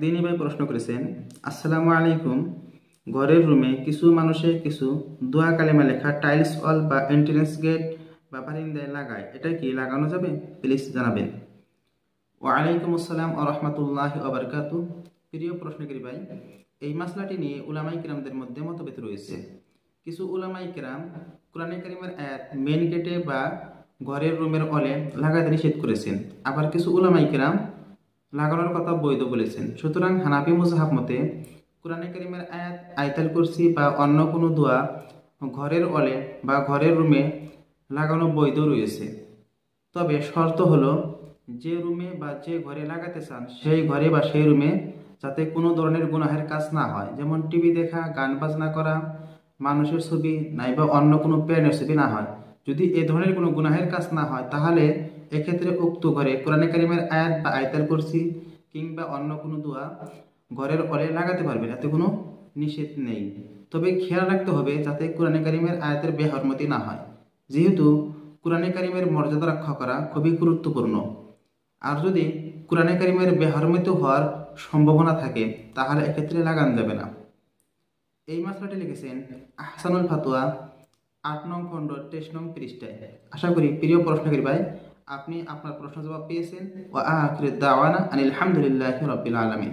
দিনই ভাই প্রশ্ন করেছেন, আসসালামু আলাইকুম, ঘরের রুমে কিছু মানুষে কিছু দোয়া কালেমা লেখা টাইলস ওয়াল বা এন্ট্রেন্স গেট বা বারান্দায় লাগায়, এটা কি লাগানো যাবে? প্লিজ জানাবেন। ওয়ালাইকুম আসসালাম ওয়া রাহমাতুল্লাহি ওয়া বারাকাতুহু। প্রিয় প্রশ্নকারী ভাই, এই মাসলাটি নিয়ে উলামায়ে কিরামদের মধ্যে মতভেদ রয়েছে। কিছু উলামায়ে কিরাম কোরআনে কারিমের আয়াত মেন গেটে বা ঘরের রুমের ওয়ালে লাগাতে নিষেধ করেছেন, আবার কিছু উলামায়ে কিরাম লাগানোর কথা বৈধ বলেছেন। সুতরাং হানাফি মুযহাব মতে কোরআনে কারিমের আয়াত, আয়াতুল কুরসি বা অন্য কোনো দোয়া ঘরের ওয়ালে বা ঘরের রুমে লাগানো বৈধ রয়েছে। তবে শর্ত হলো, যে রুমে বা যে ঘরে লাগাতে চান সেই ঘরে বা সেই রুমে যাতে কোনো ধরনের গুনাহের কাজ না হয়, যেমন টিভি দেখা, গান বাজনা করা, মানুষের ছবি নাইবা অন্য কোনো প্রাণীর ছবি না হয়। যদি এ ধরনের কোনো গুনাহের কাজ না হয় তাহলে এক্ষেত্রে উক্ত ঘরে কোরআনে কারিমের আয়াত বা আয়াতুল কুরসি কিংবা অন্য কোনো দোয়া ঘরের ওয়ালে লাগাতে পারবেন, এতে কোনো নিষেধ নেই। তবে খেয়াল রাখতে হবে যাতে কোরআনে কারিমের আয়াতের বেহরমতি না হয়, যেহেতু কোরআনে কারিমের মর্যাদা রক্ষা করা খুবই গুরুত্বপূর্ণ। আর যদি কোরআনে কারিমের বেহরমতি হওয়ার সম্ভাবনা থাকে তাহলে এক্ষেত্রে লাগানো যাবে না। এই মাসলাটি লিখেছেন আহসানুল ফাতোয়া ৮ নং খণ্ড ২৩ নং পৃষ্ঠায়। আশা করি প্রিয় প্রশ্নকারী ভাই আপনি আপনার প্রশ্ন জবাব পেয়েছেন। ওয়া আখিরু দাওয়ানা আনিল হামদুলিল্লাহি রাব্বিল আলামিন।